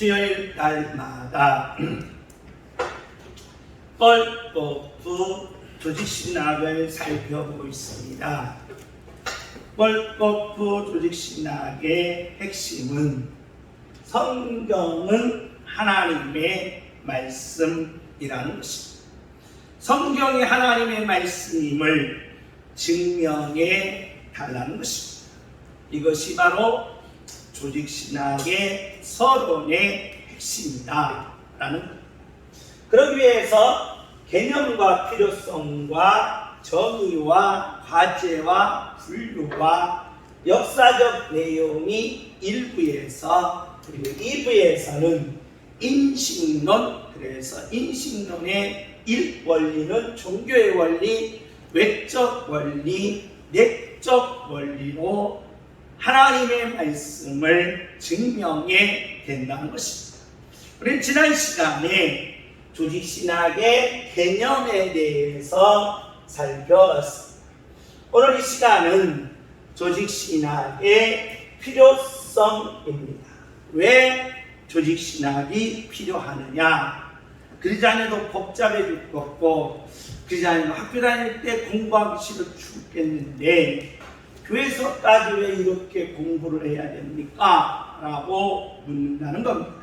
수요일 날마다 뻘거푸 조직신학을 살펴보고 있습니다. 뻘거푸 조직신학의 핵심은 성경은 하나님의 말씀이라는 것입니다. 성경이 하나님의 말씀임을 증명해 달라는 것입니다. 이것이 바로 조직신학의 서론의 핵심이다 라는 것. 그러기 위해서 개념과 필요성과 정의와 과제와 분류와 역사적 내용이 1부에서 그리고 2부에서는 인식론, 그래서 인식론의 1원리는 종교의 원리, 외적 원리, 내적 원리로 하나님의 말씀을 증명해 된다는 것입니다. 우리 지난 시간에 조직신학의 개념에 대해서 살펴봤습니다. 오늘 이 시간은 조직신학의 필요성입니다. 왜 조직신학이 필요하느냐? 그러지 않아도 복잡해 죽겠고, 그러지 않아도 학교 다닐 때 공부하기 싫어 죽겠는데 교회에서까지 왜 이렇게 공부를 해야 됩니까? 라고 묻는다는 겁니다.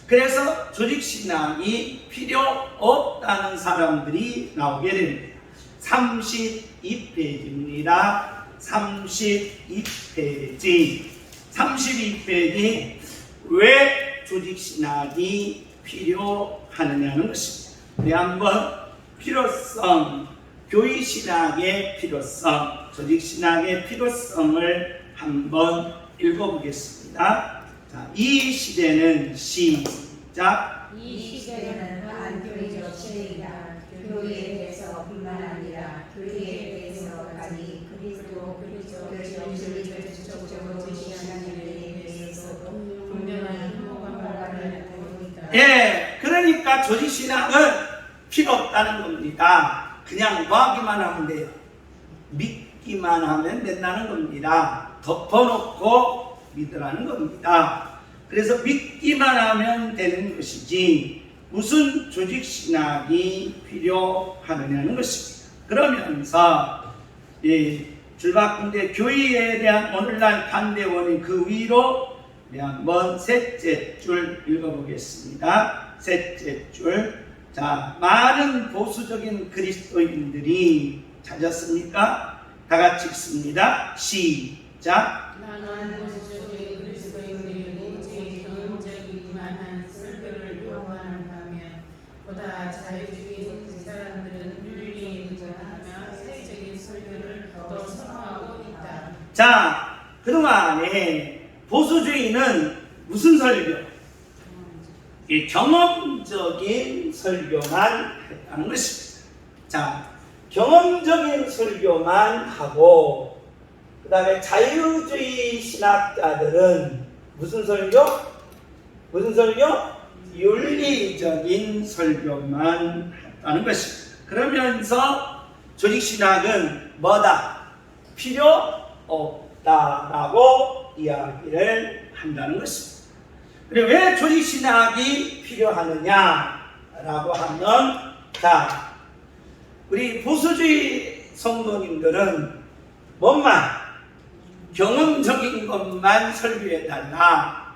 그래서 조직신학이 필요 없다는 사람들이 나오게 됩니다. 32페이지입니다. 32페이지. 32페이지. 왜 조직신학이 필요하느냐는 것입니다. 우리 한번 필요성, 교회신학의 필요성, 조직신학의 필요성을 한번 읽어보겠습니다. 자, 이 시대는 시작. 이 시대는 반교회적 시대이다. 교회에 대해서뿐만 아니라 교회에 대해서까지 그리스도 적극적으로 제시하는 일에 대해서도 분명한 행복한 결과를 나타내고 있다. 예, 그러니까 조직신학은 필요 없다는 겁니다. 그냥 뭐하기만 하면 돼요. 믿기만 하면 된다는 겁니다. 덮어놓고 믿으라는 겁니다. 그래서 믿기만 하면 되는 것이지 무슨 조직신학이 필요하느냐는 것입니다. 그러면서 줄바꿈대 교회에 대한 오늘날 반대원인 그 위로 한번 셋째 줄 읽어보겠습니다. 셋째 줄. 자, 많은 보수적인 그리스도인들이 찾았습니까? 다 같이 읽습니다. 시작. 많은 보수적인 그리스도인들이 제 경험적이기만 설교를 요구하는 반면 보다 자유주의 사람들은 윤리에 의존하며 사회적인 설교를 더 선호하고 있다. 자, 그동안에 보수주의는 무슨 설교? 경험적인 설교만 했다는 것입니다. 자, 경험적인 설교만 하고 그 다음에 자유주의 신학자들은 무슨 설교? 무슨 설교? 윤리적인 설교만 했다는 것입니다. 그러면서 조직신학은 뭐다? 필요 없다라고 이야기를 한다는 것입니다. 그리고 왜 조직신학이 필요하느냐라고 하면, 자, 우리 보수주의 성도님들은 뭐만 경험적인 것만 설교해달라.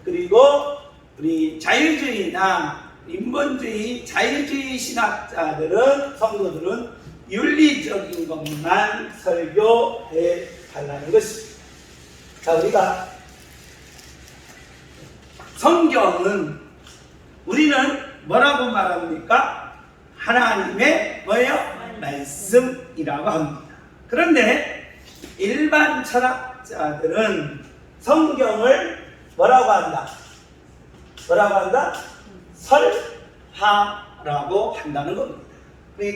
그리고 우리 자유주의나 인본주의, 자유주의 신학자들은, 성도들은 윤리적인 것만 설교해달라는 것입니다. 자, 우리가 성경은 우리는 뭐라고 말합니까? 하나님의 뭐예요? 말씀이라고 합니다. 그런데 일반 철학자들은 성경을 뭐라고 한다? 뭐라고 한다? 설화라고 한다는 겁니다.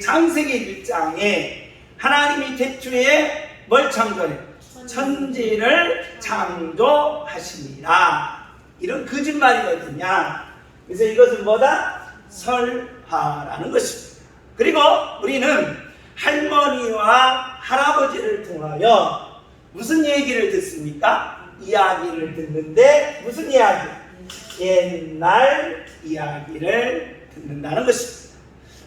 창세기 1장에 하나님이 태초에 뭘 창조해? 천지를 창조하시니라. 이런 거짓말이거든요. 그래서 이것은 뭐다? 설화라는 것입니다. 그리고 우리는 할머니와 할아버지를 통하여 무슨 얘기를 듣습니까? 이야기를 듣는데 무슨 이야기? 옛날 이야기를 듣는다는 것입니다.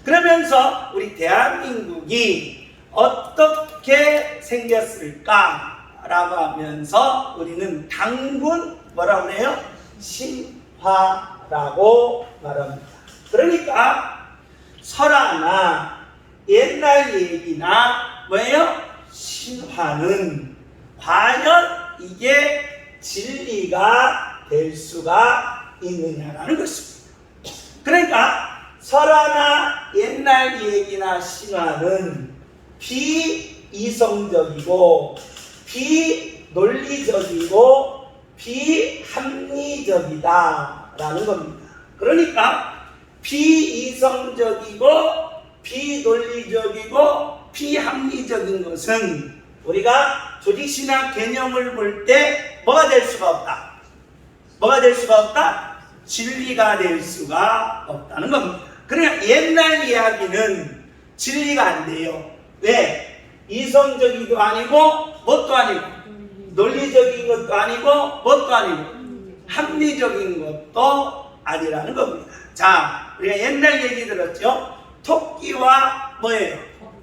그러면서 우리 대한민국이 어떻게 생겼을까라고 하면서 우리는 단군 뭐라고 해요? 신화라고 말합니다. 그러니까 설화나 옛날 얘기나 뭐예요? 신화는 과연 이게 진리가 될 수가 있느냐라는 것입니다. 그러니까 설화나 옛날 얘기나 신화는 비이성적이고 비논리적이고 비합리적이다라는 겁니다. 그러니까 비이성적이고 비논리적이고 비합리적인 것은 우리가 조직신학 개념을 볼 때 뭐가 될 수가 없다. 뭐가 될 수가 없다? 진리가 될 수가 없다는 겁니다. 그러니까 옛날 이야기는 진리가 안 돼요. 왜? 이성적이도 아니고 뭣도 아니고 논리적인 것도 아니고 뭣도 아니고 합리적인 것도 아니라는 겁니다. 자, 우리가 옛날 얘기 들었죠? 토끼와 뭐예요?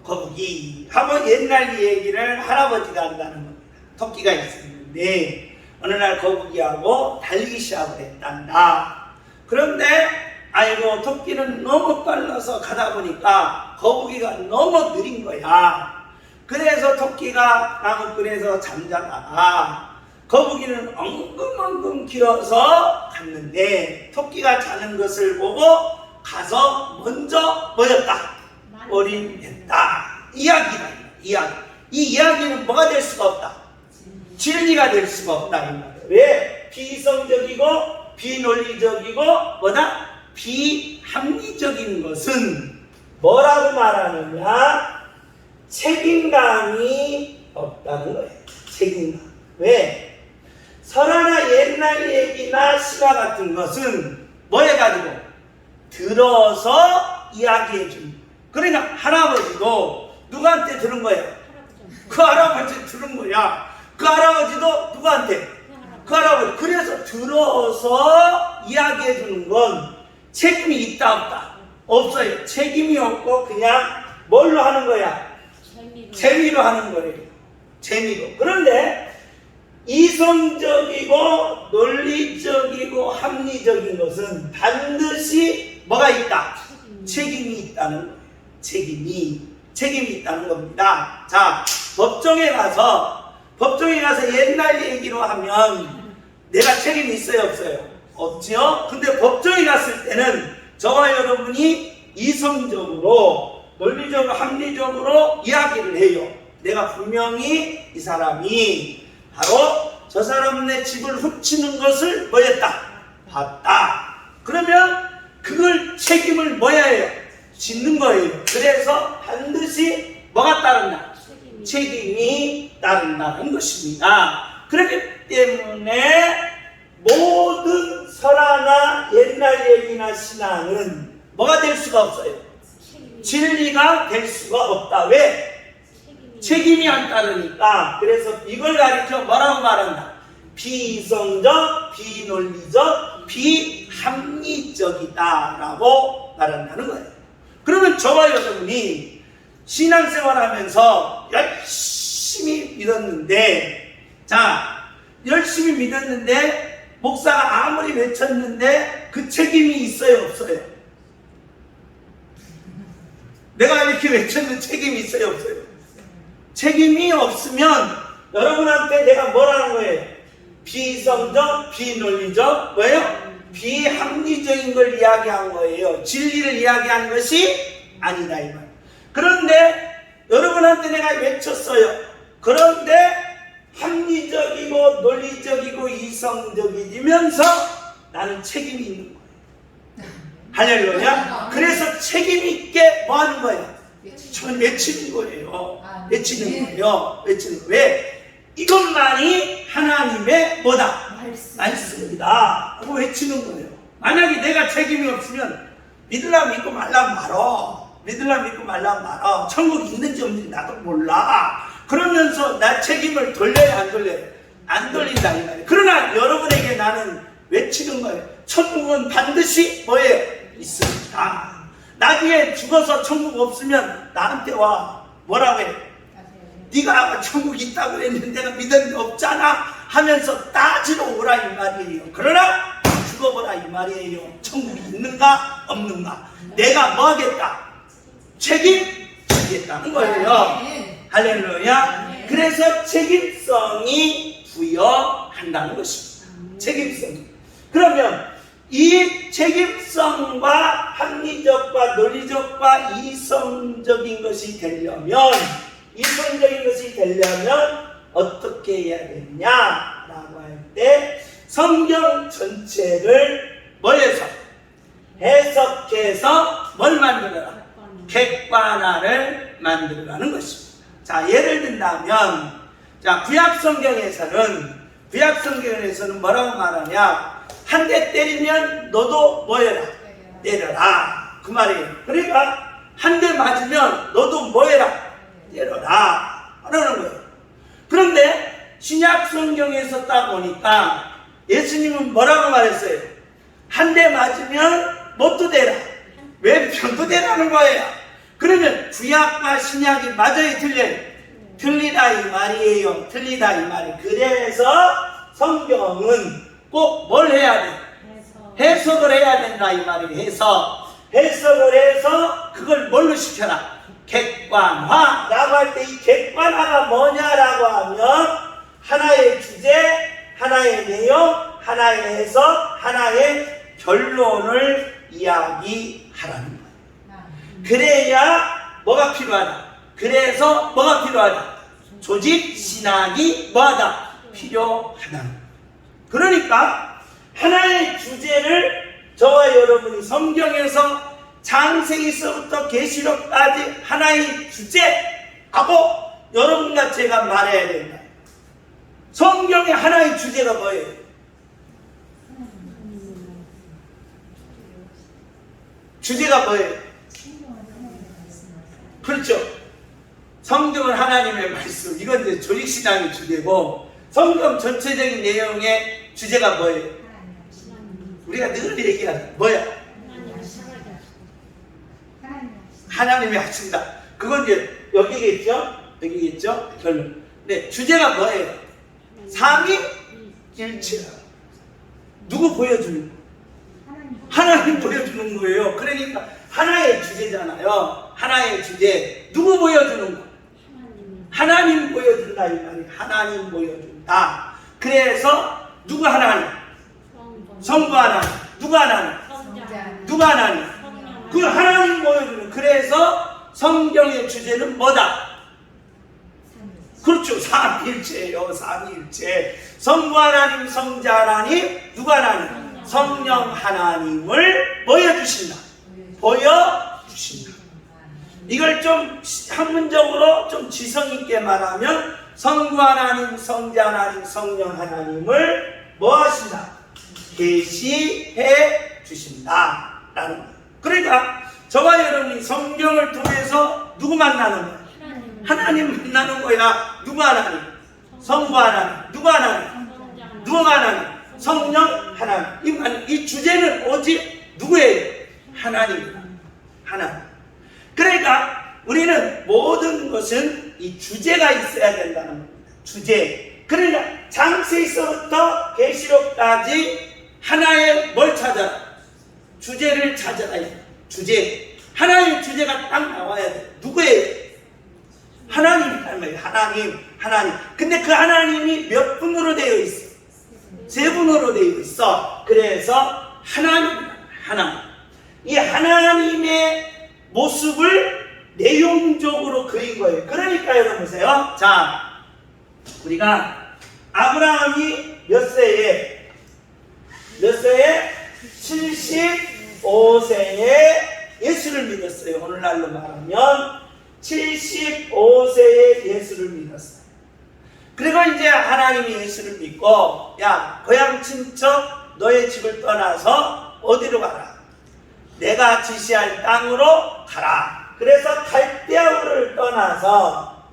거북이 하고 옛날 얘기를 할아버지가 한다는 겁니다. 토끼가 있었는데 어느 날 거북이하고 달리기 시합을 했단다. 그런데 아이고 토끼는 너무 빨라서 가다 보니까 거북이가 너무 느린 거야. 그래서 토끼가 나무꾼에서 잠자다가 거북이는 엉금엉금 길어서 갔는데 토끼가 자는 것을 보고 가서 먼저 뭐였다? 올인했다. 이야기가 이야기. 이 이야기는 뭐가 될 수가 없다. 진리가 될 수가 없다. 이 말이에요. 왜? 비이성적이고 비논리적이고 뭐다? 비합리적인 것은 뭐라고 말하느냐? 책임감이 없다는 거예요. 책임감. 왜? 설화나 옛날 얘기나 신화 같은 것은 뭐 해가지고? 들어서 이야기해 줍니다. 그러니까 할아버지도 누구한테 들은 거예요? 그 할아버지 들은 거야. 그 할아버지도 누구한테? 그 할아버지. 그래서 들어서 이야기해 주는 건 책임이 있다 없다? 없어요. 책임이 없고 그냥 뭘로 하는 거야? 재미로 하는 거예요. 재미로. 그런데 이성적이고 논리적이고 합리적인 것은 반드시 뭐가 있다? 책임이 있다는 거예요. 책임이 있다는 겁니다. 자, 법정에 가서 옛날 얘기로 하면 내가 책임이 있어요, 없어요? 없지요? 근데 법정에 갔을 때는 저와 여러분이 이성적으로 논리적으로 합리적으로 이야기를 해요. 내가 분명히 이 사람이 바로 저 사람 내 집을 훔치는 것을 뭐였다? 봤다. 그러면 그걸 책임을 뭐야 해요? 짓는 거예요. 그래서 반드시 뭐가 따른다? 책임이 따른다는 것입니다. 그렇기 때문에 모든 설화나 옛날 얘기나 신앙은 뭐가 될 수가 없어요? 진리가 될 수가 없다. 왜? 책임이 안 따르니까. 그래서 이걸 가리켜 뭐라고 말한다? 비이성적, 비논리적, 비합리적이다라고 말한다는 거예요. 그러면 저와 여러분이 신앙생활하면서 열심히 믿었는데, 자, 열심히 믿었는데 목사가 아무리 외쳤는데 그 책임이 있어요, 없어요? 내가 이렇게 외쳤는 책임이 있어요, 없어요? 책임이 없으면 여러분한테 내가 뭐라는 거예요? 비이성적, 비논리적, 뭐예요? 비합리적인 걸 이야기한 거예요. 진리를 이야기한 것이 아니다, 이 말. 그런데 여러분한테 내가 외쳤어요. 그런데 합리적이고 논리적이고 이성적이면서 나는 책임이 있는 거예요. 할렐루야. 그래서 책임 있게 뭐 하는 거예요? 외치는 거예요. 외치는 거예요. 외치는 거예요. 왜? 이것만이 하나님의 뭐다? 말씀이다. 그거 외치는 거예요. 만약에 내가 책임이 없으면 믿으려면 믿고 말라면 말어. 믿으려면 믿고 말라면 말어. 천국이 있는지 없는지 나도 몰라. 그러면서 나 책임을 돌려야 안 돌려요? 안 돌린다 이 말이에요. 그러나 여러분에게 나는 외치는 거예요. 천국은 반드시 뭐예요? 있습니다. 나중에 죽어서 천국 없으면 나한테 와. 뭐라고 해? 네가 천국 있다고 했는데 내가 믿었는데 없잖아 하면서 따지러 오라 이 말이에요. 그러나 죽어보라 이 말이에요. 천국이 있는가 없는가. 내가 뭐 하겠다? 책임지겠다는 거예요. 할렐루야. 그래서 책임성이 부여한다는 것입니다. 책임성. 그러면 이 책임성과 합리적과 논리적과 이성적인 것이 되려면 어떻게 해야 되냐라고 할 때 성경 전체를 뭐해서 해석해서 뭘 만들어라? 객관화를 만들어가는 것입니다. 자, 예를 든다면 자, 구약 성경에서는 뭐라고 말하냐? 한 대 때리면 너도 뭐해라? 때려라. 그 말이에요. 그러니까 한 대 맞으면 너도 뭐해라? 때려라. 하라는 거예요. 그런데 신약 성경에서 딱 보니까 예수님은 뭐라고 말했어요? 한 대 맞으면 뭣도 되라. 왜 병도 되라는 거예요? 그러면 구약과 신약이 맞아요, 틀려요? 틀리다 이 말이에요. 틀리다 이 말이에요. 그래서 성경은 꼭 뭘 해야 돼? 해석을 해야 된다 이 말이에요. 해석을 해서 그걸 뭘로 시켜라? 객관화라고 할 때 이 객관화가 뭐냐라고 하면 하나의 주제, 하나의 내용, 하나의 해석, 하나의 결론을 이야기하라는 거예요. 그래야 뭐가 필요하다? 그래서 뭐가 필요하다? 조직 신학이 뭐하다? 필요하다. 그러니까 하나의 주제를 저와 여러분이 성경에서 창세기서부터 계시록까지 하나의 주제하고 여러분과 제가 말해야 된다. 성경의 하나의 주제가 뭐예요? 주제가 뭐예요? 그렇죠. 성경은 하나님의 말씀. 이건 이제 조직신앙의 주제고 성경 전체적인 내용의 주제가 뭐예요? 우리가 늘 얘기하는 뭐야? 하나님이 하신다. 그건 이제 여기겠죠? 결론. 네, 주제가 뭐예요? 삼위일체. 누구 보여주는? 하나님 보여주는 거예요. 그러니까 하나의 주제잖아요. 하나의 주제. 누구 보여주는 거? 하나님 보여준다 이 말이에요. 하나님 보여준다. 그래서 누구 하나님? 성부 하나님. 누구 하나님? 누가 하나님? 그 하나님 보여주는. 그래서 성경의 주제는 뭐다? 그렇죠. 삼위일체예요. 삼위일체. 성부 하나님, 성자 하나님, 누가 하나님? 성령 하나님을 보여주신다. 보여주신다. 이걸 좀 학문적으로 좀 지성있게 말하면 성부 하나님, 성자 하나님, 성령 하나님을 뭐 하신다? 계시해 주신다. 라는 거예요. 그러니까 저와 여러분이 성경을 통해서 누구 만나는 거야? 하나님 만나는 거야. 누구 하나님? 성부 하나님. 누구 하나님? 누구 하나님? 성령 하나님. 이 주제는 오직 누구예요? 하나님이다. 하나님. 그러니까 우리는 모든 것은 이 주제가 있어야 된다는 겁니다. 주제. 그러니까 창세기서부터 계시록까지 하나의 뭘 찾아라? 주제를 찾아라. 주제. 하나의 주제가 딱 나와야 돼. 누구예요? 하나님이란 말이에요. 하나님. 근데 그 하나님이 몇 분으로 되어 있어? 세 분으로 되어 있어. 그래서 하나님. 이 하나님의 모습을 내용적으로 그린 거예요. 그러니까 여러분 보세요. 자, 우리가 아브라함이 몇 세에 75세에 예수를 믿었어요. 오늘날로 말하면 75세에 예수를 믿었어요. 그리고 이제 하나님이 예수를 믿고 야, 고향 친척 너의 집을 떠나서 어디로 가라? 내가 지시할 땅으로 가라. 그래서 갈대아우를 떠나서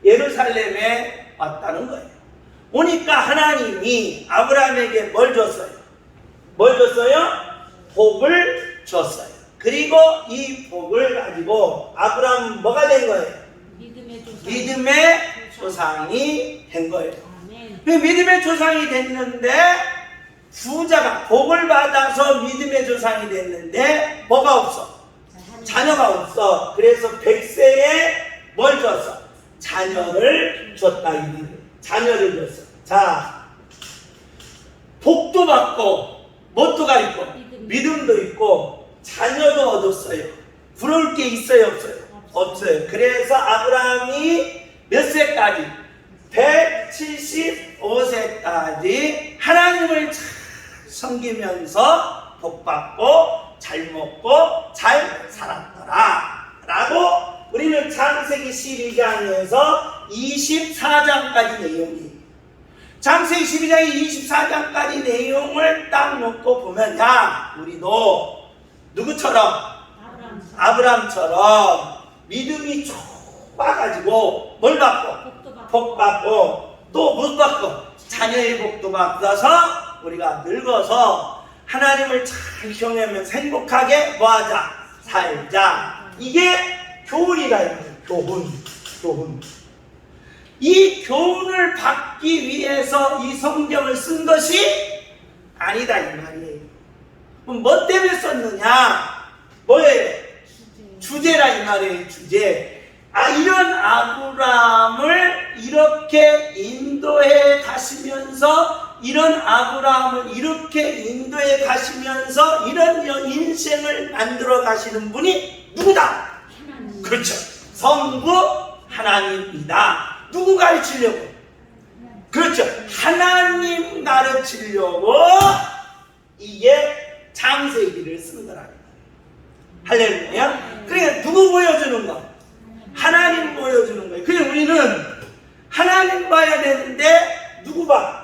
예루살렘에 왔다는 거예요. 오니까 하나님이 아브라함에게 뭘 줬어요? 뭘 줬어요? 복을 줬어요. 그리고 이 복을 가지고 아브라함은 뭐가 된 거예요? 믿음의 조상이 된 거예요. 믿음의 조상이 됐는데 부자가 복을 받아서 믿음의 조상이 됐는데 뭐가 없어? 자녀가 없어. 그래서 100세에 뭘 줬어? 자녀를 줬다. 자녀를 줬어. 자, 복도 받고 뭣도가 있고 믿음도 있고 자녀도 얻었어요. 부러울 게 있어요? 없어요? 없어요. 그래서 아브라함이 몇 세까지? 175세까지 하나님을 잘 섬기면서 복받고 잘 먹고 잘 살았더라 라고 우리는 창세기 12장에서 24장까지 내용이, 창세기 12장에 24장까지 내용을 딱 놓고 보면, 야, 우리도 누구처럼? 아브라함처럼 믿음이 좁아가지고 뭘 받고? 복 받고 또 못 받고 자녀의 복도 받아서 우리가 늙어서 하나님을 잘 경외하면서 행복하게 뭐하자? 살자. 이게 교훈이라 해요. 교훈. 이 교훈을 받기 위해서 이 성경을 쓴 것이 아니다 이 말이에요. 그럼 뭐 때문에 썼느냐? 뭐예요? 주제라 이 말이에요. 주제. 이런 아브라함을 이렇게 인도해 가시면서, 이런 아브라함을 이렇게 인도해 가시면서 이런 인생을 만들어 가시는 분이 누구다? 하나님. 그렇죠. 성부 하나님이다. 누구 가르치려고? 그렇죠. 하나님 가르치려고 이게 창세기를 쓴 거라. 할렐루야. 그러니까 누구 보여주는 거? 하나님 보여주는 거예요. 그냥 우리는 하나님 봐야 되는데 누구 봐?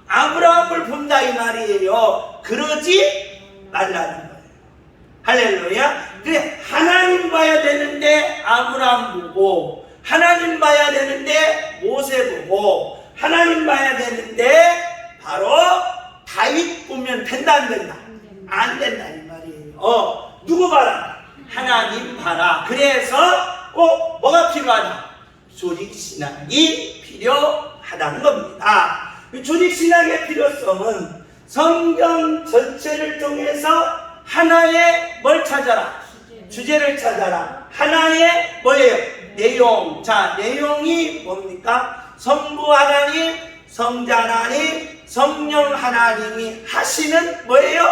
아브라함을 본다 이 말이에요. 그러지 말라는 거예요. 할렐루야. 그래, 하나님 봐야 되는데 아브라함 보고, 하나님 봐야 되는데 모세 보고, 하나님 봐야 되는데 바로 다윗 보면 된다 안 된다? 안 된다 이 말이에요. 누구 봐라? 하나님 봐라. 그래서 꼭 뭐가 필요하냐? 조직신학이 필요하다는 겁니다. 조직신학의 필요성은 성경 전체를 통해서 하나의 뭘 찾아라? 주제를 찾아라. 하나의 뭐예요? 내용. 자, 내용이 뭡니까? 성부 하나님, 성자 하나님, 성령 하나님이 하시는 뭐예요?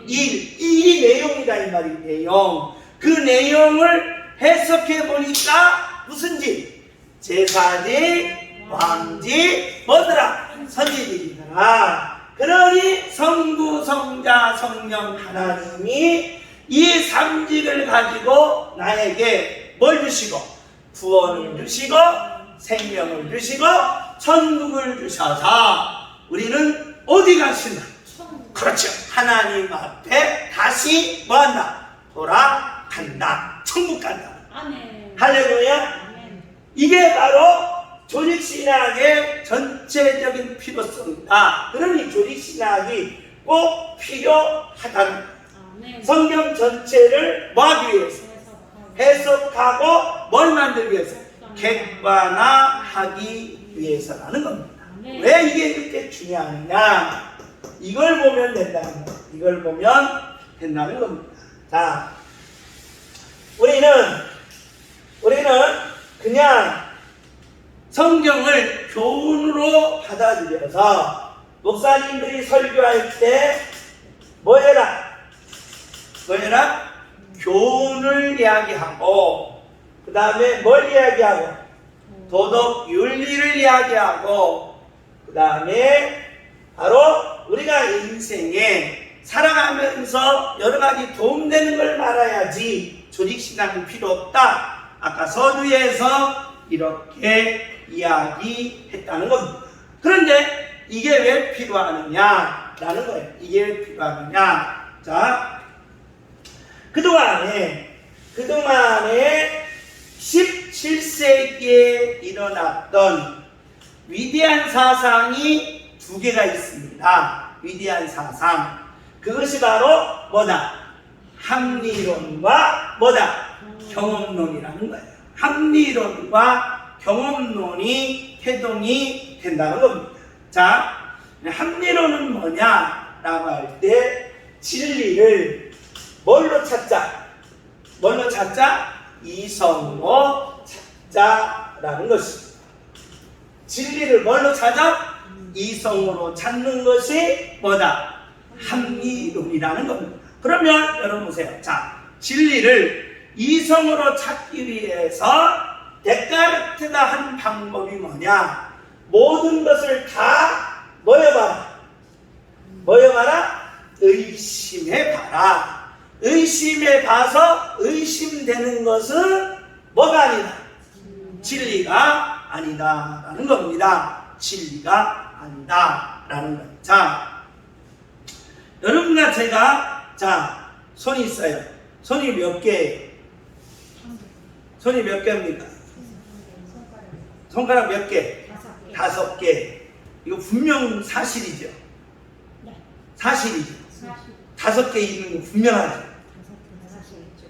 이 내용이다 이 말이에요. 내용. 그 내용을 해석해 보니까 무슨 집? 제사지, 왕지, 뭐더라? 선지들이더라. 그러니 성부, 성자, 성령 하나님이 이 삼직을 가지고 나에게 뭘 주시고? 구원을 주시고 생명을 주시고 천국을 주셔서 우리는 어디 가시나? 그렇죠. 하나님 앞에 다시 뭐한다? 돌아간다. 천국 간다. 아멘. 할렐루야. 아멘. 이게 바로 조직신학의 전체적인 필요성이다. 그러니 조직신학이 꼭 필요하다는 거예요. 성경 전체를 뭐 하기 위해서? 해석하고 뭘 만들기 위해서? 객관화하기 위해서라는 겁니다. 아멘. 왜 이게 이렇게 중요하느냐? 이걸 보면 된다는 거예요. 이걸 보면 된다는 겁니다. 자, 우리는 그냥 성경을 교훈으로 받아들여서 목사님들이 설교할 때 뭐 해라? 교훈을 이야기하고, 그 다음에 뭘 이야기하고? 도덕 윤리를 이야기하고, 그 다음에 바로 우리가 인생에 살아가면서 여러 가지 도움되는 걸 말해야지 조직신학은 필요 없다. 아까 서두에서 이렇게 이야기했다는 겁니다. 그런데 이게 왜 필요하느냐라는 거예요. 이게 왜 필요하느냐. 자, 그동안에 17세기에 일어났던 위대한 사상이 두 개가 있습니다. 위대한 사상. 그것이 바로 뭐다? 합리론과 뭐다? 경험론이라는 거예요. 합리론과 경험론이 태동이 된다는 겁니다. 자, 합리론은 뭐냐라고 할 때 진리를 뭘로 찾자? 뭘로 찾자? 이성으로 찾자라는 것입니다. 진리를 뭘로 찾아? 이성으로 찾는 것이 뭐다? 합리론이라는 겁니다. 그러면 여러분 보세요. 자, 진리를 이성으로 찾기 위해서 데카르트가 한 방법이 뭐냐? 모든 것을 다 모여봐라. 모여봐라. 의심해봐라. 의심해봐서 의심되는 것은 뭐가 아니다? 진리가 아니다라는 겁니다. 진리가 아니다라는 거예요. 자, 여러분과 제가 자 손이 있어요. 손이 몇 개예요? 손이 몇 개입니까? 손가락 몇 개? 5개. 이거 분명 사실이죠. 사실이죠. 5개 있는 거 분명하죠.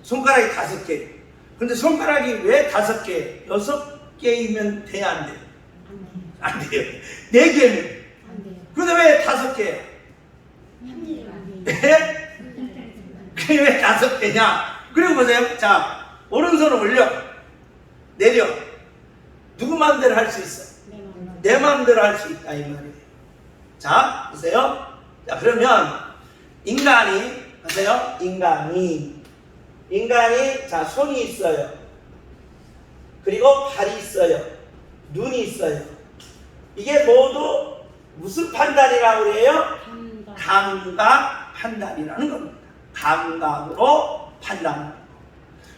손가락이 5개. 근데 손가락이 왜 5개? 6개이면 돼야 안 돼요? 안 돼요. 4개는. 근데 왜 5개예요? 그게 왜 5개냐? 그리고 보세요. 자, 오른손을 올려. 내려. 누구 마음대로 할 수 있어? 내 마음대로 할 수 있다 이 말이에요. 자, 보세요. 자, 그러면 인간이 보세요. 인간이 자 손이 있어요. 그리고 발이 있어요. 눈이 있어요. 이게 모두 무슨 판단이라고 그래요? 감각 판단이라는 겁니다. 감각으로 판단하는 거.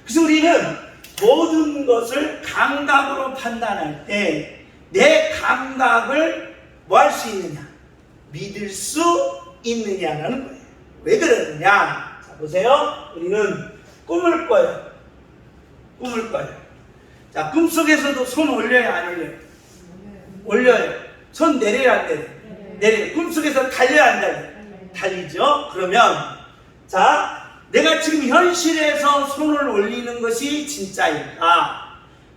그래서 우리는 모든 것을 감각으로 판단할 때 내 감각을 뭐 할 수 있느냐? 믿을 수 있느냐라는 거예요. 왜 그러느냐? 자, 보세요. 우리는 꿈을 꿔요. 꿈을 꿔요. 자, 꿈속에서도 손 올려요, 안 올려요? 올려요. 손 내려요, 안 내려요? 내려요. 꿈속에서 달려요, 안 달려요? 달리죠? 그러면 자, 내가 지금 현실에서 손을 올리는 것이 진짜일까?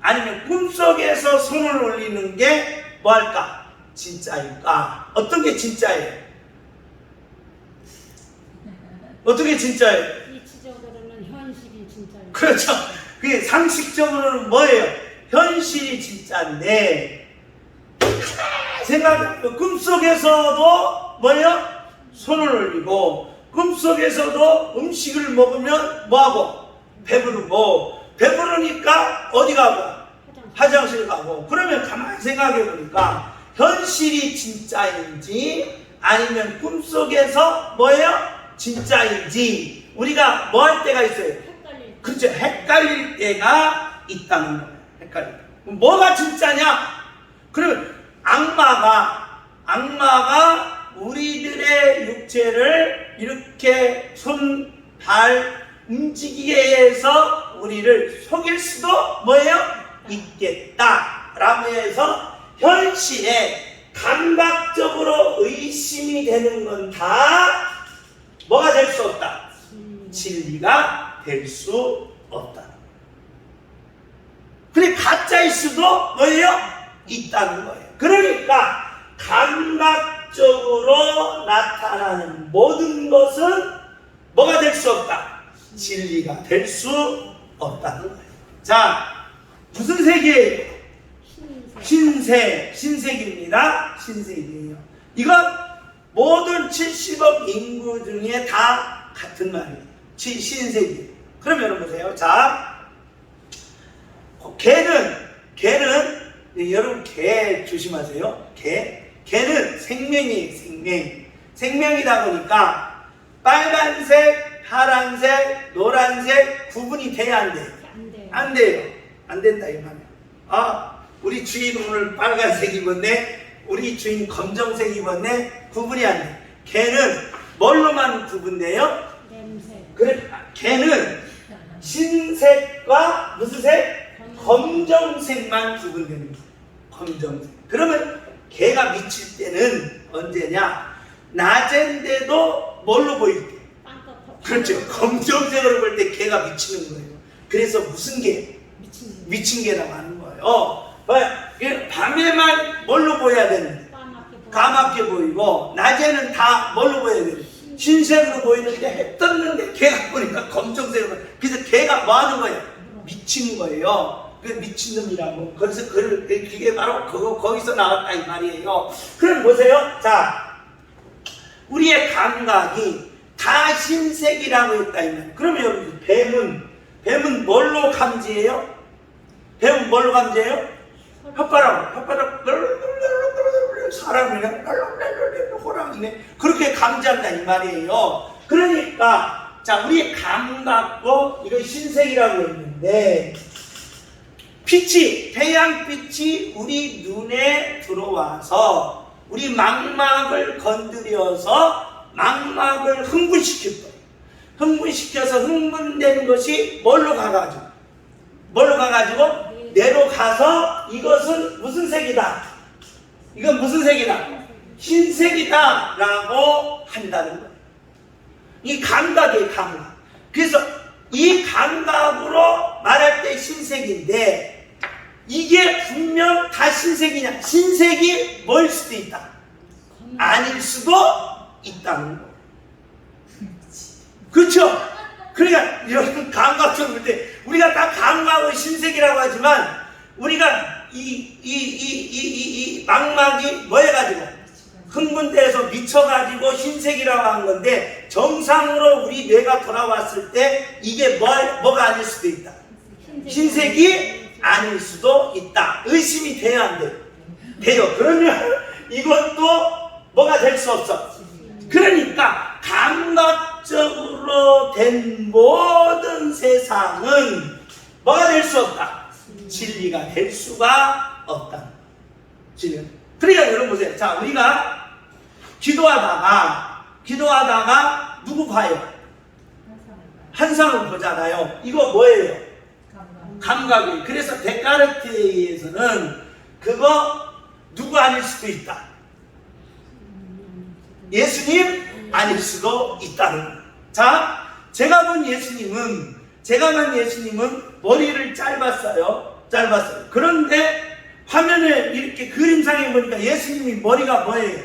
아니면 꿈속에서 손을 올리는 게 뭐할까? 진짜일까? 어떤 게 진짜예요? 어떤 게 진짜예요? 이치적으로는 현실이 진짜예요. 그렇죠. 그게 상식적으로는 뭐예요? 현실이 진짜인데 생각 꿈속에서도 뭐예요? 손을 올리고 꿈속에서도 음식을 먹으면 뭐하고? 배부르고 배부르니까 어디 가고? 화장실 가고. 그러면 가만히 생각해 보니까 현실이 진짜인지 아니면 꿈속에서 뭐예요? 진짜인지 우리가 뭐 할 때가 있어요? 그렇죠. 헷갈릴 때가 있다는 거예요. 헷갈릴 때. 뭐가 진짜냐? 그러면 악마가 우리들의 육체를 이렇게 손, 발 움직이게 해서 우리를 속일 수도 뭐예요? 있겠다라고 해서 현실에 감각적으로 의심이 되는 건 다 뭐가 될 수 없다? 진리가 될 수 없다. 그래 가짜일 수도 뭐예요? 있다는 거예요. 그러니까 감각적으로 나타나는 모든 것은 뭐가 될 수 없다? 진리가 될 수 없다는 거예요. 자, 무슨 색이에요? 신색입니다. 신색이에요. 이건 모든 70억 인구 중에 다 같은 말이에요. 신색이에요. 그럼 여러분 보세요. 자, 개는 여러분 개 조심하세요. 개는 생명이에요. 생명이다 보니까 빨간색, 파란색, 노란색 구분이 돼야 안 돼요? 안 돼요. 안 된다 이 말이에요. 아, 우리 주인 오늘 빨간색 입었네. 우리 주인 검정색 입었네. 구분이 안 돼. 개는 뭘로만 구분돼요? 냄새. 그래, 개는 흰색과 무슨 색? 검정색만 구분되는 거예요. 검정색. 그러면 개가 미칠 때는 언제냐? 낮은데도 뭘로 보일 때? 그렇죠. 검정색으로 볼 때 개가 미치는 거예요. 그래서 무슨 개? 미친 개라고 하는 거예요. 밤에만 뭘로 보여야 되는데? 까맣게 보이고, 낮에는 다 뭘로 보여야 되는데? 흰색으로 보이는데 해 떴는데 개가 보니까 검정색으로. 그래서 개가 뭐 하는 거예요? 미치는 거예요. 그 미친놈이라고. 그래서 그게 바로 거기서 나왔다 이 말이에요. 그럼 보세요. 자, 우리의 감각이 다 흰색이라고 했다 이 말. 그러면 여러분 뱀은 뭘로 감지해요? 뱀은 뭘로 감지해요? 혓바닥 사람이네 호랑이네 그렇게 감지한다 이 말이에요. 그러니까 자, 우리의 감각도 이거 흰색이라고 했는데 태양빛이 우리 눈에 들어와서 우리 망막을 건드려서 망막을 흥분시킬 거예요. 흥분시켜서 흥분된 것이 뭘로 가가지고 내려가서 이것은 무슨 색이다? 이건 무슨 색이다? 흰색이다 라고 한다는 거예요. 이 감각이에요, 감각. 그래서 이 감각으로 말할 때 흰색인데 이게 분명 다 흰색이냐? 흰색이 뭐일 수도 있다. 아닐 수도 있다는 거예요. 그렇죠? 그러니까 여러분 감각적으로 볼 때 우리가 다 감각을 흰색이라고 하지만 우리가 이 망막이 뭐 해가지고 흥분돼서 미쳐가지고 흰색이라고 한 건데 정상으로 우리 뇌가 돌아왔을 때 이게 뭐가 아닐 수도 있다. 흰색이 아닐 수도 있다. 의심이 돼야 안 돼요? 돼요. 그러면 이것도 뭐가 될 수 없어. 그러니까 감각적으로 된 모든 세상은 뭐가 될 수 없다. 진리가 될 수가 없다. 진리. 그러니까 여러분 보세요. 자, 우리가 기도하다가 누구 봐요? 한상을 보잖아요. 이거 뭐예요? 감각이에요. 그래서 데카르트에서는 그거 누구 아닐 수도 있다. 예수님 아닐 수도 있다는 거예요. 자, 제가 본 예수님은 머리를 짧았어요. 그런데 화면에 이렇게 그림상에 보니까 예수님이 머리가 뭐예요?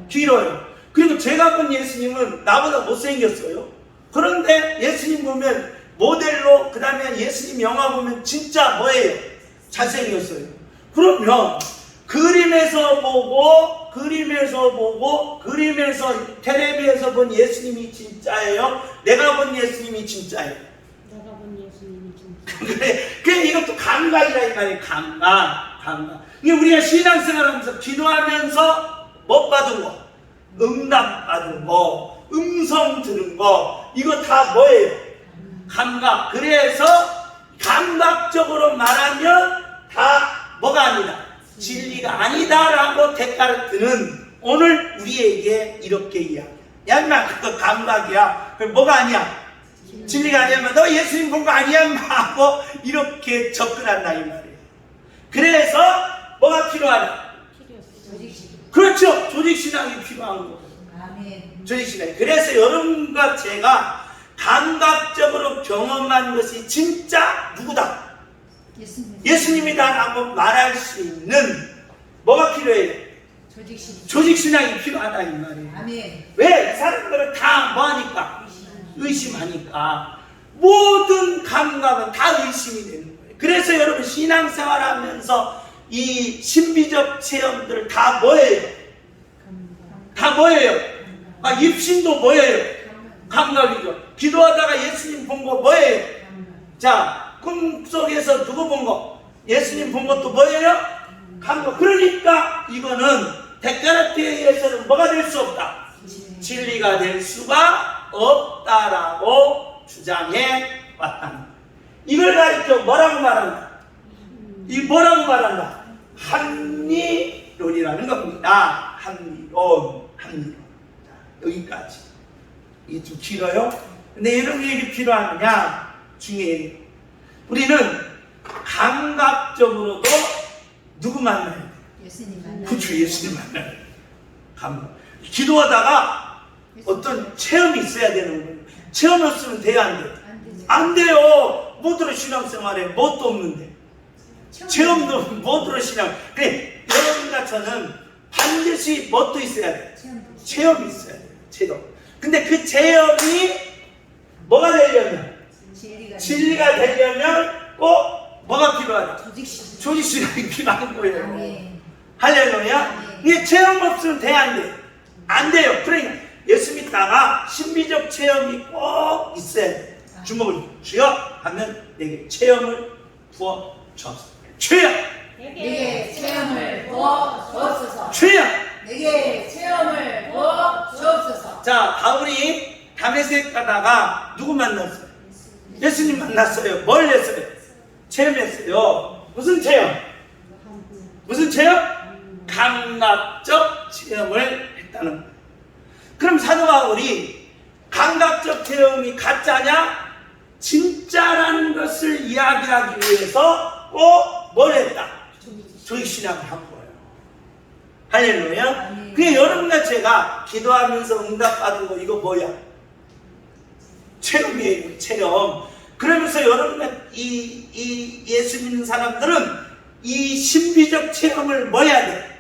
길어요. 그리고 제가 본 예수님은 나보다 못생겼어요. 그런데 예수님 보면 모델로, 그 다음에 예수님 영화 보면 진짜 뭐예요? 잘생겼어요. 그러면 그림에서 보고 텔레비에서 본 예수님이 진짜예요? 내가 본 예수님이 진짜예요? 내가 본 예수님이 진짜. 그래 이것도 감각이라 이 말이에요. 감각. 이게 우리가 신앙생활하면서 기도하면서 못 받은 거, 응답 받은 거, 음성 들은 거, 이거 다 뭐예요? 감각. 그래서 감각적으로 말하면 다 뭐가 아니다? 진리가 아니다라고 데카르트는 오늘 우리에게 이렇게 이야기해요. 야 인마 그거 감각이야. 그럼 뭐가 아니야? 진리가 아니면 너 예수님 본 거 아니야 인마 하고 이렇게 접근한다 이 말이에요. 그래서 뭐가 필요하다? 그렇죠. 조직신앙이 필요한 거예요. 조직신앙이. 그래서 여러분과 제가 감각적으로 경험한 것이 진짜 누구다? 예수님이다라고 말할 수 있는 뭐가 필요해요? 조직신앙이 필요하다 이 말이에요. 아멘. 왜? 이 사람들은 다 뭐하니까? 의심하니까. 모든 감각은 다 의심이 되는 거예요. 그래서 여러분 신앙생활하면서 이 신비적 체험들 다 뭐예요? 다 뭐예요? 입신도 뭐예요? 감각이죠. 기도하다가 예수님 본 거 뭐예요? 자, 꿈속에서 누구 본 거? 예수님 본 것도 뭐예요? 감각. 그러니까 이거는 데카르트에 의해서는 뭐가 될 수 없다? 진리가 될 수가 없다라고 주장해 왔다는 거예요. 이걸 가리켜 뭐라고 말한다? 이 뭐라고 말한다? 합리론이라는 겁니다. 합리론. 자, 여기까지. 이게 좀 길어요? 근데 이런 얘기 필요하느냐? 중요해요. 우리는 감각적으로도 누구 만나요? 예수님 만나요. 그렇죠. 예수님 만나요. 감각. 기도하다가 어떤 체험이 있어야 되는 거예요. 체험이 없으면 돼요, 안 돼요? 안 되죠. 안 돼요. 못 들어 신앙생활에 뭣도 없는데. 체험도 못 들어 신앙. 그래, 여러분과 저는 반드시 뭣도 있어야 돼요. 체험이 있어야 돼요. 체험. 근데 그 체험이 뭐가 되려면, 진리가 되려면 꼭 뭐가 필요하다? 조직신앙이 필요한 거예요. 아멘. 할렐루야. 아멘. 이게 체험 없으면 돼, 안 돼? 안 돼요. 그러니까 예수 믿다가 신비적 체험이 꼭 있어야 돼. 주먹을 주여 하면 내게 체험을 부어 주옵소서. 주여. 내게 체험을 부어 주옵소서. 주여. 내게 체험을 부어 주옵소서. 자, 바울이 다메섹 가다가 누구 만났어요? 예수님 만났어요. 뭘 했어요? 체험했어요. 무슨 체험? 무슨 체험? 감각적 체험을 했다는 거예요. 그럼 사도 바울이 감각적 체험이 가짜냐? 진짜라는 것을 이야기하기 위해서 꼭 뭘 했다? 조직신앙을 한 거예요. 할렐루야. 그게 여러분과 제가 기도하면서 응답받은 거 이거 뭐야? 체험이에요. 체험. 그러면서 여러분과 이 예수 믿는 사람들은 이 신비적 체험을 뭐 해야 돼?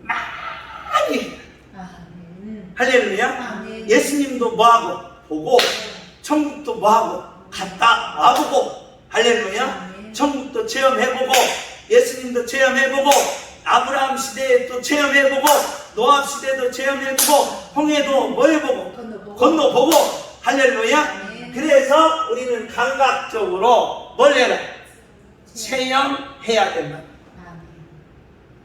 많이. 할렐루야. 아멘. 예수님도 뭐하고? 보고, 천국도 뭐하고? 갔다 와보고. 할렐루야. 아멘. 천국도 체험해보고, 예수님도 체험해보고, 아브라함 시대에 또 체험해보고, 노아 시대도 체험해보고, 홍해도 뭐 해보고? 건너보고. 할렐루야. 아멘. 그래서 우리는 감각적으로 뭘 해라? 체험해야 된다.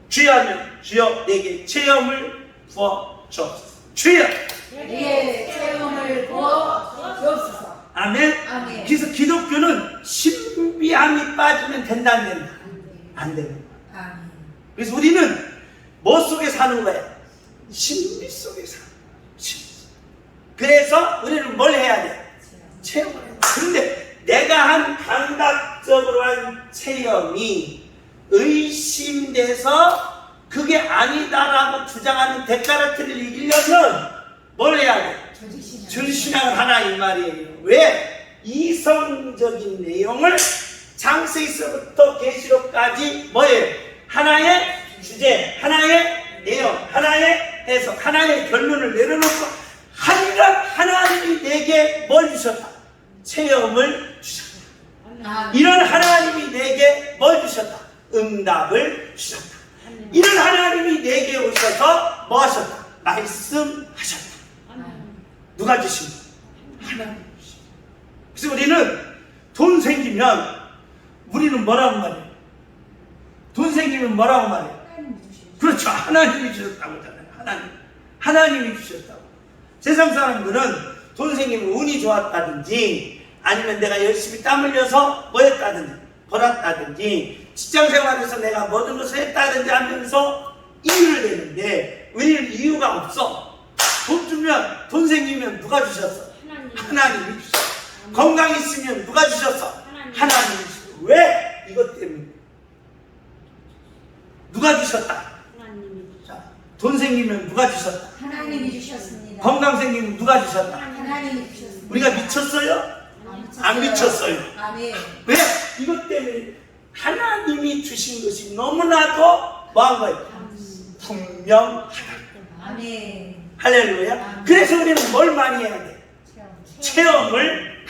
주여 하면 주여 내게 체험을 부어 주옵소서. 주여. 내게 체험을 부어 주옵소서. 아멘. 아멘. 그래서 기독교는 신비함이 빠지면 된다 안 된다? 안 되는 거야. 아멘. 그래서 우리는 뭐 속에 사는 거야? 신비 속에 사는 거야. 신비. 그래서 우리는 뭘 해야 돼? 체험을 해야 돼. 그런데 내가 한 감각적으로 한 체험이 의심돼서 그게 아니다라고 주장하는 데카르트를 이기려면 뭘 해야 돼? 조직신앙을 하나 이 말이에요. 왜? 이성적인 내용을 창세기서부터 계시록까지 뭐예요? 하나의 주제, 하나의 내용, 하나의 해석, 하나의 결론을 내려놓고 하나님이 내게 뭘 주셨다? 체험을 주셨다. 이런 하나님이 내게 뭘 주셨다? 응답을 주셨다. 이런 하나님이 내게 오셔서 뭐 하셨다? 말씀하셨다. 누가 주신 거야? 하나님 주신 거야. 그래서 우리는 돈 생기면 우리는 뭐라고 말해요? 돈 생기면 뭐라고 말해요? 그렇죠. 하나님이 주셨다고 하잖아요. 하나님이 주셨다고. 세상 사람들은 돈 생기면 운이 좋았다든지 아니면 내가 열심히 땀 흘려서 뭐 했다든지 벌었다든지 직장 생활에서 내가 모든 것을 했다든지 하면서 이유를 내는데 우리는 이유가 없어. 돈 주면, 돈 생기면 누가 주셨어? 하나님이 주셨어. 건강 있으면 누가 주셨어? 하나님이 주셨어. 왜? 이것 때문에. 누가 주셨다? 자, 돈 생기면 누가 주셨다? 하나님이 주셨습니다. 건강 생기면 누가 주셨다? 하나님이 주셨습니다. 우리가 미쳤어요? 안 미쳤어요. 아멘. 왜? 이것 때문에 하나님이 주신 것이 너무나도 뭐한 거예요? 분명하다. 아멘. 할렐루야. 그래서 우리는 뭘 많이 해야 돼? 체험을.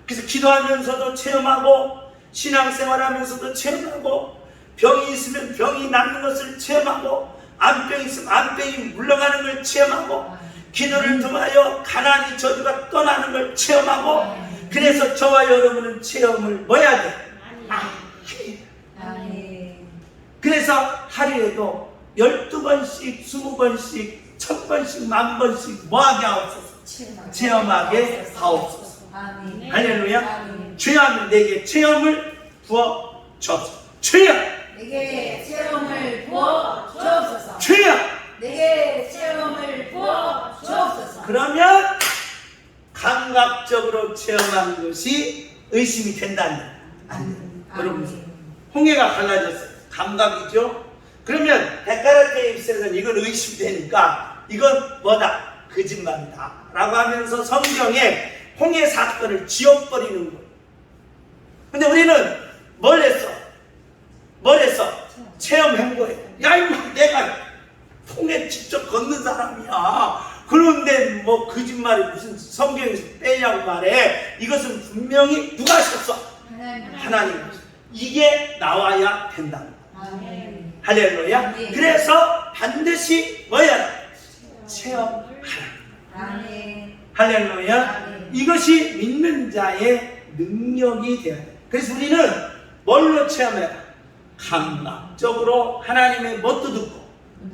그래서 기도하면서도 체험하고 신앙생활하면서도 체험하고 병이 있으면 병이 낫는 것을 체험하고 암병이 있으면 암병이 물러가는 걸 체험하고 기도를 통하여 가난이 저주가 떠나는 걸 체험하고 그래서 저와 여러분은 체험을 뭐 해야 돼? 아멘. 그래서 하루에도 12번씩 20번씩 1000번씩 10,000번씩 뭐하게 하옵소서? 체험하게 하옵소서. 아멘. 할렐루야. 아멘. 주여 하면 내게 체험을 부어 주옵소서. 주여. 내게 체험을 부어 주옵소서. 주여. 내게 체험을 부어 주옵소서. 그러면 감각적으로 체험하는 것이 의심이 된다는 거예요. 여러분 홍해가 갈라졌어요. 감각이죠. 그러면 데카르트의 성경에 있어서는 이건 의심되니까 이건 뭐다? 거짓말이다 라고 하면서 성경에 홍해 사건을 지워버리는 거예요. 근데 우리는 뭘 했어? 체험한 거예요. 야, 이거 내가 홍해 직접 걷는 사람이야. 그런데 뭐 거짓말이 무슨 성경에서 빼냐고 말해. 이것은 분명히 누가 하셨어? 하나님. 이게 나와야 된다. 할렐루야. 그래서 반드시 뭐야? 체험하라. 할렐루야. 이것이 믿는 자의 능력이 되어야 돼. 그래서 우리는 뭘로 체험해야? 감각적으로 하나님의 뭣도 듣고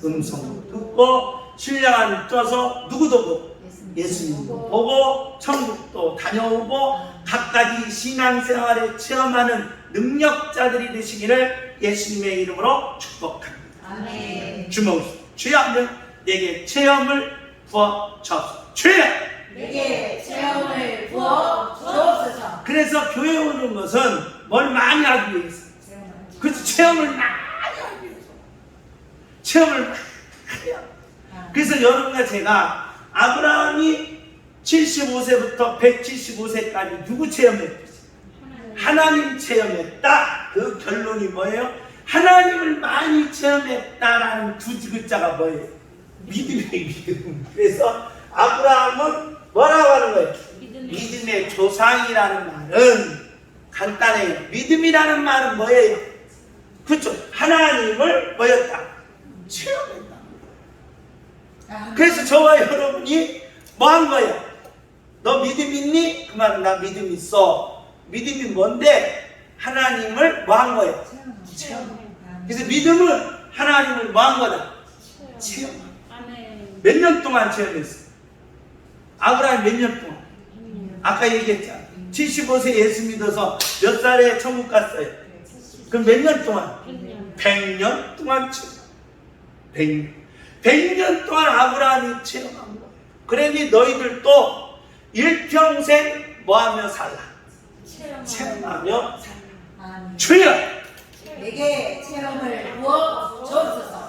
음성도 듣고 신령한 떠서 누구도 보고 예수님도 보고 천국도 다녀오고 각가지 신앙생활에 체험하는 능력자들이 되시기를 예수님의 이름으로 축복합니다. 주먹 주여 내게 체험을 부어 주옵소서. 주여 내게 체험을 부어 주옵소서. 그래서 교회 오는 것은 뭘 많이 하기 위해서, 그래서 체험을 많이 하기 위해서, 체험을 많이 해야. 그래서 여러분과 제가 아브라함이 75세부터 175세까지 누구 체험했어요? 하나님 체험했다. 그 결론이 뭐예요? 하나님을 많이 체험했다라는 두 글자가 뭐예요? 믿음의 믿음. 그래서 아브라함은 뭐라고 하는 거예요? 믿음의 조상이라는 말은 간단해요. 믿음이라는 말은 뭐예요? 그렇죠. 하나님을 뭐였다? 체험했다. 그래서 저와 여러분이 뭐 한 거예요? 너 믿음 있니? 그 말은 나 믿음 있어. 믿음이 뭔데? 하나님을 뭐 한 거예요? 체험. 그래서 믿음은 하나님을 뭐 한 거다? 체험. 몇 년 동안 체험했어요? 아브라함 몇 년 동안? 아까 얘기했잖아. 75세 예수 믿어서 몇 살에 천국 갔어요? 그럼 몇 년 동안? 100년 동안 체험. 100년. 100년 동안 아브라함이 체험한 거예요. 그러니 너희들도 일평생 뭐하며 살라? 체험하며 살라. 주여! 내게 체험을 부어 주옵소서.